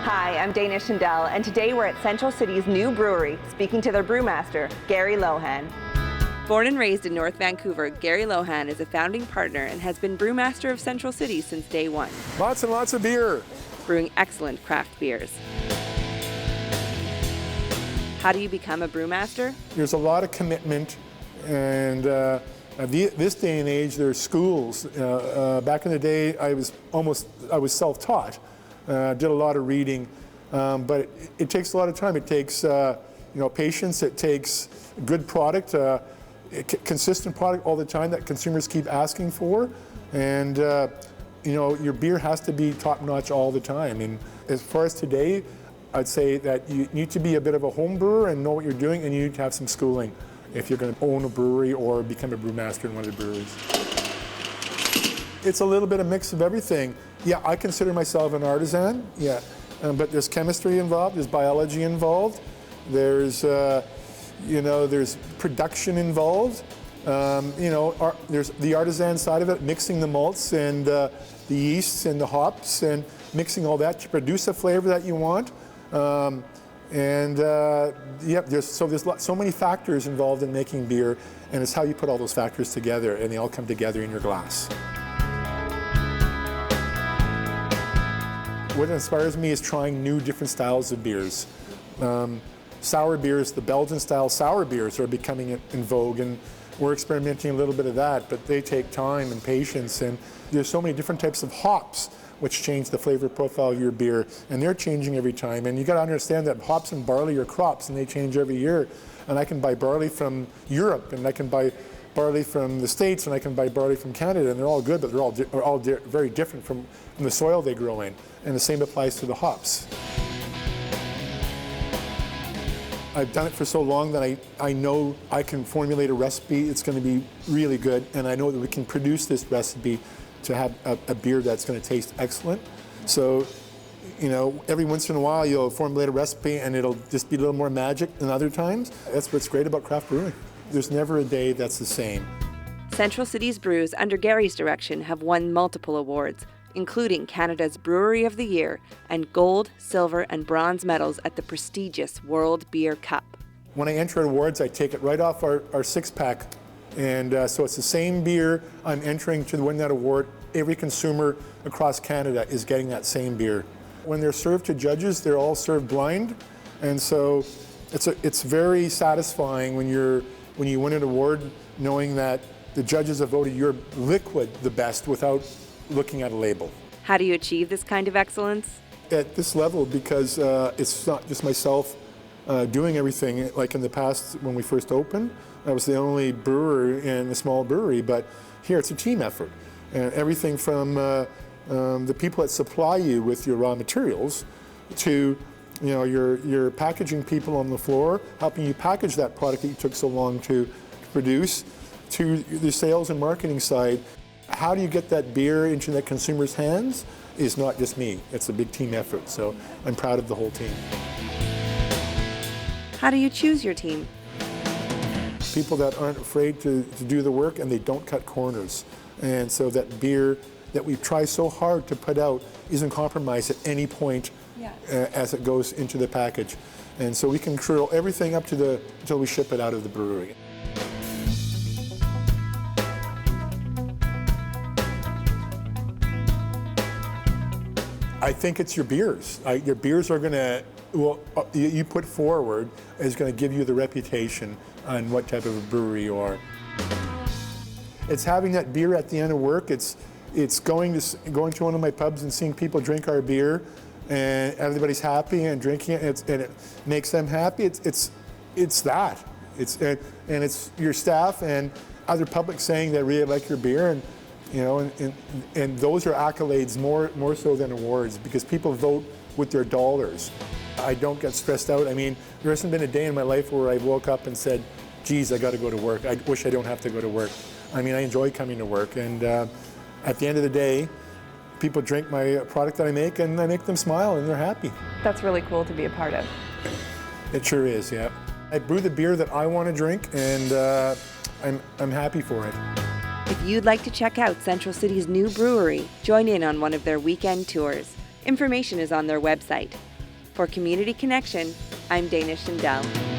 Hi, I'm Dana Schindel, and today we're at Central City's new brewery, speaking to their brewmaster, Gary Lohin. Born and raised in North Vancouver, Gary Lohin is a founding partner and has been brewmaster of Central City since day one. Lots and lots of beer. Brewing excellent craft beers. How do you become a brewmaster? There's a lot of commitment, and this day and age, there's schools. Back in the day, I was self-taught. Did a lot of reading, but it takes a lot of time. It takes patience. It takes good product, consistent product all the time that consumers keep asking for, and your beer has to be top-notch all the time. And as far as today, I'd say that you need to be a bit of a home brewer and know what you're doing, and you need to have some schooling if you're going to own a brewery or become a brewmaster in one of the breweries. It's a little bit of mix of everything. Yeah, I consider myself an artisan, yeah, but there's chemistry involved, there's biology involved, there's there's production involved. There's the artisan side of it, mixing the malts and the yeasts and the hops and mixing all that to produce a flavor that you want. There's so many factors involved in making beer, and it's how you put all those factors together, and they all come together in your glass. What inspires me is trying new, different styles of beers. Sour beers, the Belgian-style sour beers are becoming in vogue, and we're experimenting a little bit of that, but they take time and patience, and there's so many different types of hops which change the flavor profile of your beer, and they're changing every time. And you got to understand that hops and barley are crops, and they change every year. And I can buy barley from Europe, and I can buy barley from the States, and I can buy barley from Canada, and they're all good, but they're all very different from the soil they grow in. And the same applies to the hops. I've done it for so long that I know I can formulate a recipe. It's going to be really good, and I know that we can produce this recipe to have a beer that's going to taste excellent. So, every once in a while you'll formulate a recipe and it'll just be a little more magic than other times. That's what's great about craft brewing. There's never a day that's the same. Central City's brews under Gary's direction have won multiple awards, including Canada's Brewery of the Year and gold, silver, and bronze medals at the prestigious World Beer Cup. When I enter awards, I take it right off our six-pack. And so it's the same beer I'm entering to win that award. Every consumer across Canada is getting that same beer. When they're served to judges, they're all served blind. And so it's very satisfying when you win an award knowing that the judges have voted your liquid the best without looking at a label. How do you achieve this kind of excellence? At this level, because it's not just myself doing everything. Like in the past when we first opened, I was the only brewer in a small brewery, but here it's a team effort. And everything from the people that supply you with your raw materials to your packaging people on the floor, helping you package that product that you took so long to produce, to the sales and marketing side. How do you get that beer into the consumer's hands is not just me. It's a big team effort, so I'm proud of the whole team. How do you choose your team? People that aren't afraid to do the work, and they don't cut corners. And so that beer that we try so hard to put out isn't compromised at any point as it goes into the package. And so we can control everything up to until we ship it out of the brewery. I think it's your beers. Your beers are going to, you put forward is going to give you the reputation on what type of a brewery you are. It's having that beer at the end of work. It's going to one of my pubs and seeing people drink our beer, and everybody's happy and drinking it, and it makes them happy. It's that. And it's your staff and other public saying they really like your beer, and those are accolades more so than awards, because people vote with their dollars. I don't get stressed out. I mean, there hasn't been a day in my life where I woke up and said, geez, I got to go to work. I wish I don't have to go to work. I mean, I enjoy coming to work, and at the end of the day, people drink my product that I make, and I make them smile, and they're happy. That's really cool to be a part of. It sure is, yeah. I brew the beer that I want to drink, and I'm happy for it. If you'd like to check out Central City's new brewery, join in on one of their weekend tours. Information is on their website, For Community Connection, I'm Dana Schindel.